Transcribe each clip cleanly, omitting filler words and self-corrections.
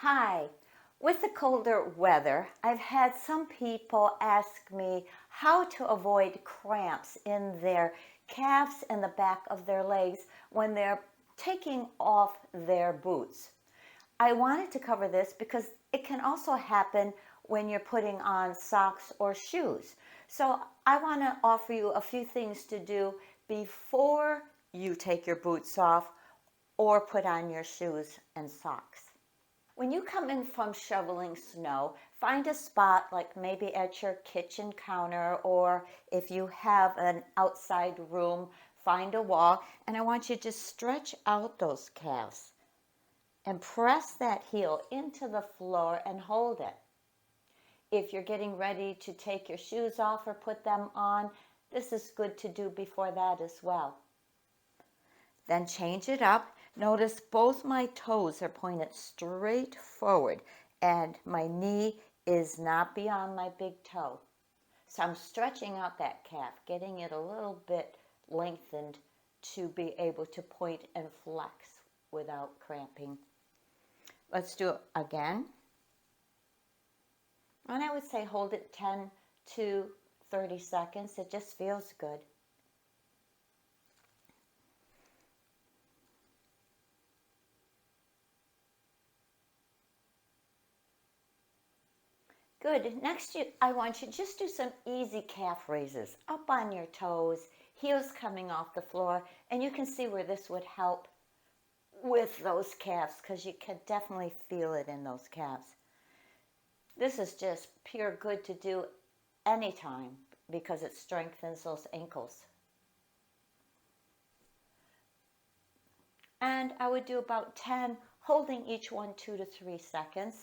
Hi. With the colder weather, I've had some people ask me how to avoid cramps in their calves and the back of their legs when they're taking off their boots. I wanted to cover this because it can also happen when you're putting on socks or shoes. So I want to offer you a few things to do before you take your boots off or put on your shoes and socks. When you come in from shoveling snow, find a spot like maybe at your kitchen counter, or if you have an outside room, find a wall, and I want you to stretch out those calves and press that heel into the floor and hold it. If you're getting ready to take your shoes off or put them on, this is good to do before that as well. Then change it up. Notice both my toes are pointed straight forward and my knee is not beyond my big toe. So I'm stretching out that calf, getting it a little bit lengthened to be able to point and flex without cramping. Let's do it again. And I would say hold it 10 to 30 seconds. It just feels good. Good. Next, I want you to just do some easy calf raises. Up on your toes, heels coming off the floor. And you can see where this would help with those calves because you can definitely feel it in those calves. This is just pure good to do anytime because it strengthens those ankles. And I would do about 10, holding each one 2 to 3 seconds.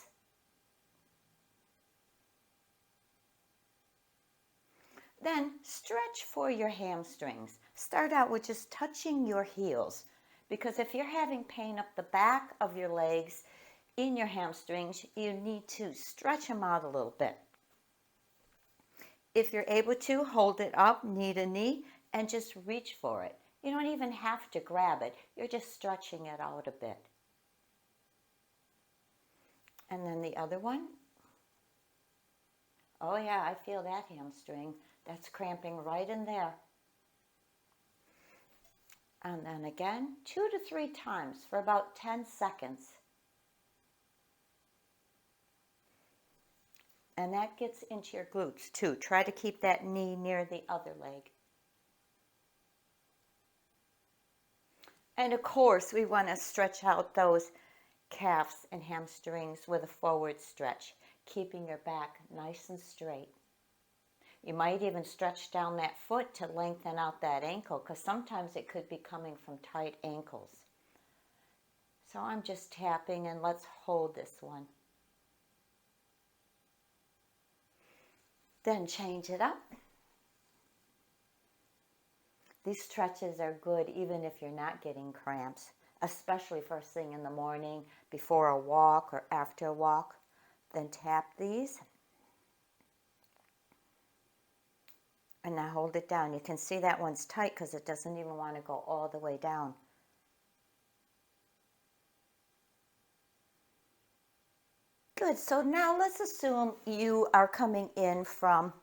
Then stretch for your hamstrings. Start out with just touching your heels, because if you're having pain up the back of your legs in your hamstrings, you need to stretch them out a little bit. If you're able to, hold it up, knee to knee, and just reach for it. You don't even have to grab it. You're just stretching it out a bit. And then the other one. Oh yeah, I feel that hamstring. That's cramping right in there. And then again, 2 to 3 times for about 10 seconds. And that gets into your glutes too. Try to keep that knee near the other leg. And of course, we want to stretch out those calves and hamstrings with a forward stretch, keeping your back nice and straight. You might even stretch down that foot to lengthen out that ankle, because sometimes it could be coming from tight ankles. So I'm just tapping, and let's hold this one. Then change it up. These stretches are good even if you're not getting cramps, especially first thing in the morning, before a walk or after a walk. Then tap these. And now hold it down. You can see that one's tight because it doesn't even want to go all the way down. Good. So now let's assume you are coming in from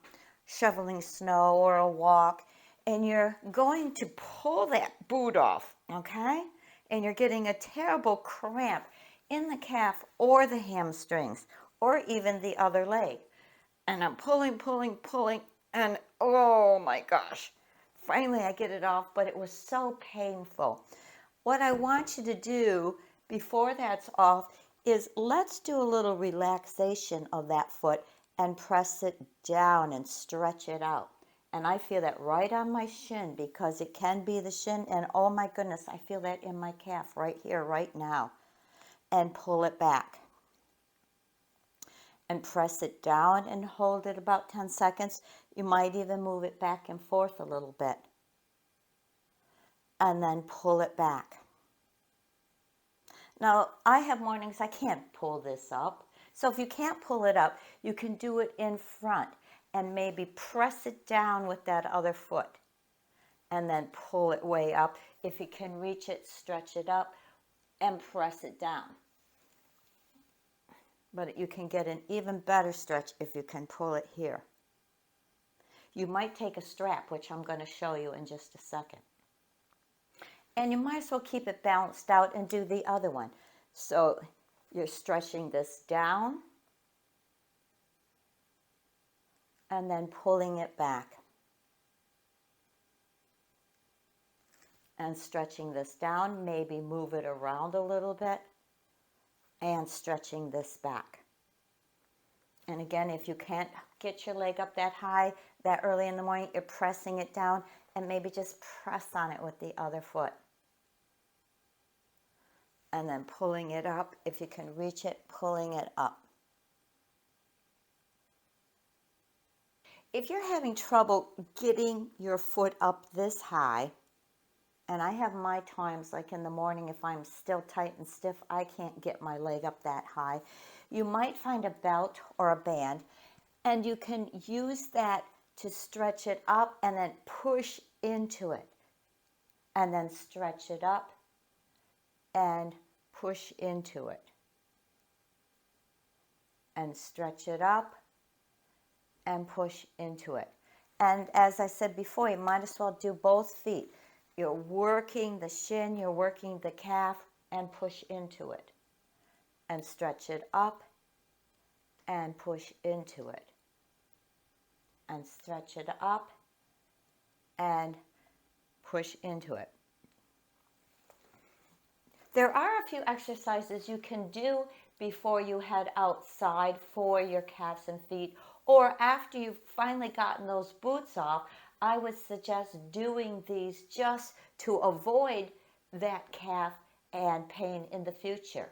shoveling snow or a walk, and you're going to pull that boot off, okay? And you're getting a terrible cramp in the calf or the hamstrings or even the other leg. And I'm pulling, pulling, pulling, and oh my gosh, finally I get it off, but it was so painful. What I want you to do before that's off is let's do a little relaxation of that foot and press it down and stretch it out. And I feel that right on my shin, because it can be the shin, and oh my goodness, I feel that in my calf right here, right now. And pull it back. And press it down and hold it about 10 seconds. You might even move it back and forth a little bit. And then pull it back. Now, I have mornings I can't pull this up. So if you can't pull it up, you can do it in front and maybe press it down with that other foot and then pull it way up. If you can reach it, stretch it up and press it down. but you can get an even better stretch if you can pull it here. You might take a strap, which I'm going to show you in just a second. And you might as well keep it balanced out and do the other one. So you're stretching this down and then pulling it back. And stretching this down, maybe move it around a little bit, and stretching this back. And again, if you can't get your leg up that high that early in the morning, you're pressing it down, and maybe just press on it with the other foot. And then pulling it up, if you can reach it, pulling it up. If you're having trouble getting your foot up this high, and I have my times, like in the morning, if I'm still tight and stiff, I can't get my leg up that high. You might find a belt or a band, and you can use that to stretch it up and then push into it. And then stretch it up and push into it. And stretch it up and push into it. And as I said before, you might as well do both feet. You're working the shin, you're working the calf, and push into it. And stretch it up and push into it. And stretch it up and push into it. There are a few exercises you can do before you head outside for your calves and feet, or after you've finally gotten those boots off. I would suggest doing these just to avoid that calf and pain in the future.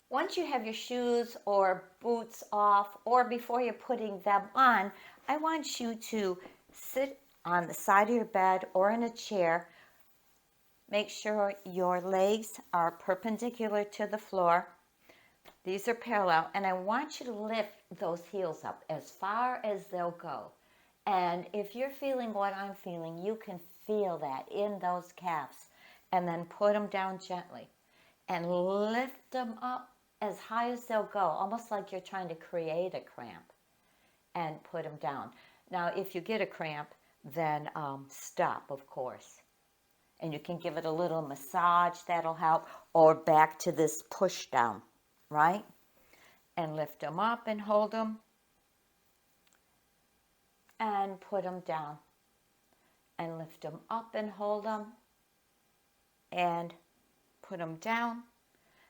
Once you have your shoes or boots off, or before you're putting them on, I want you to sit on the side of your bed or in a chair. Make sure your legs are perpendicular to the floor. These are parallel, and I want you to lift those heels up as far as they'll go. And if you're feeling what I'm feeling, you can feel that in those calves. And then put them down gently and lift them up as high as they'll go, almost like you're trying to create a cramp, and put them down. Now, if you get a cramp, then stop, of course. And you can give it a little massage, that'll help, or back to this push down, right? And lift them up and hold them. And put them down. And lift them up and hold them. And put them down.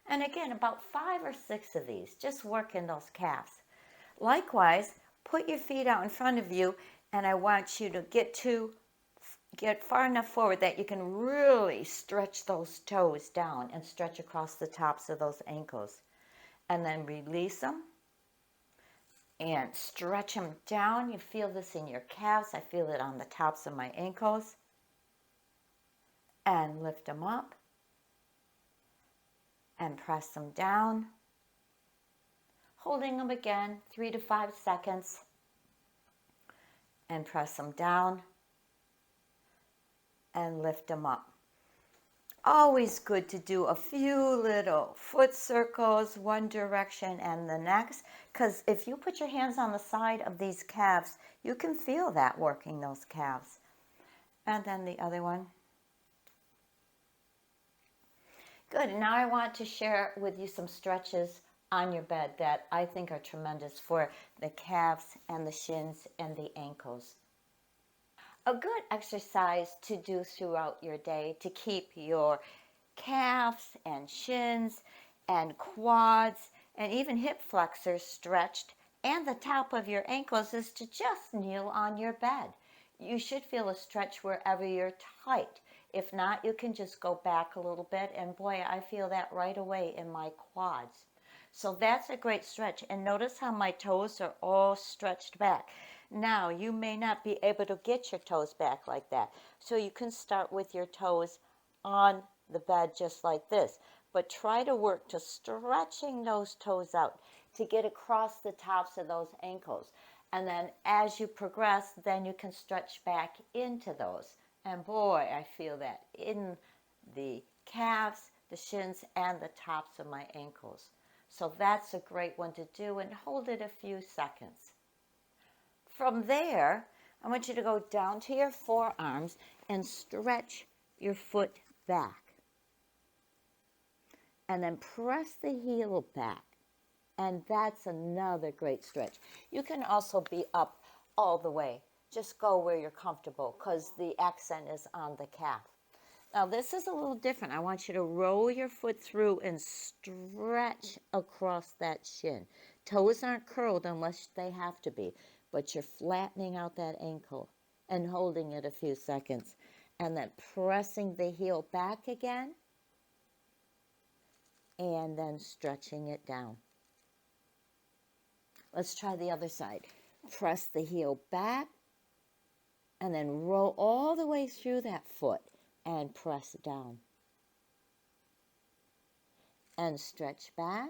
And again, about 5 or 6 of these, just working those calves. Likewise, put your feet out in front of you, and I want you to get far enough forward that you can really stretch those toes down and stretch across the tops of those ankles. And then release them and stretch them down. You feel this in your calves. I feel it on the tops of my ankles. And lift them up and press them down. Holding them again, 3 to 5 seconds. And press them down and lift them up. Always good to do a few little foot circles, one direction and the next, because if you put your hands on the side of these calves, you can feel that working those calves. And then the other one. Good. Now I want to share with you some stretches on your bed that I think are tremendous for the calves and the shins and the ankles. A good exercise to do throughout your day to keep your calves and shins and quads and even hip flexors stretched and the top of your ankles is to just kneel on your bed. You should feel a stretch wherever you're tight. If not, you can just go back a little bit, and boy, I feel that right away in my quads. So that's a great stretch, and notice how my toes are all stretched back. Now, you may not be able to get your toes back like that, so you can start with your toes on the bed just like this, but try to work to stretching those toes out to get across the tops of those ankles. And then as you progress, then you can stretch back into those. And boy, I feel that in the calves, the shins, and the tops of my ankles. So that's a great one to do, and hold it a few seconds. From there, I want you to go down to your forearms and stretch your foot back. And then press the heel back. And that's another great stretch. You can also be up all the way. Just go where you're comfortable because the accent is on the calf. Now this is a little different. I want you to roll your foot through and stretch across that shin. Toes aren't curled unless they have to be, but you're flattening out that ankle and holding it a few seconds. And then pressing the heel back again and then stretching it down. Let's try the other side. Press the heel back and then roll all the way through that foot and press down. And stretch back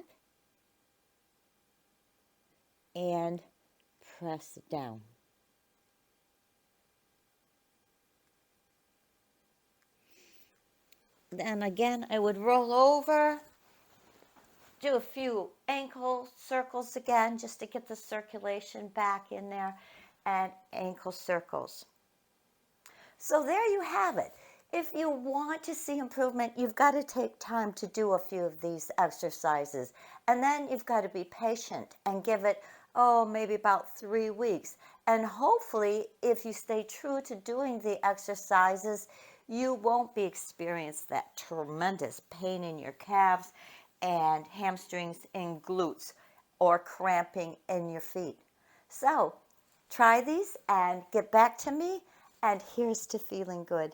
and press down. Then again, I would roll over, do a few ankle circles again just to get the circulation back in there, and ankle circles. So there you have it. If you want to see improvement, you've got to take time to do a few of these exercises. And then you've got to be patient and give it, maybe about 3 weeks. And hopefully, if you stay true to doing the exercises, you won't be experiencing that tremendous pain in your calves and hamstrings and glutes or cramping in your feet. So try these and get back to me. And here's to feeling good.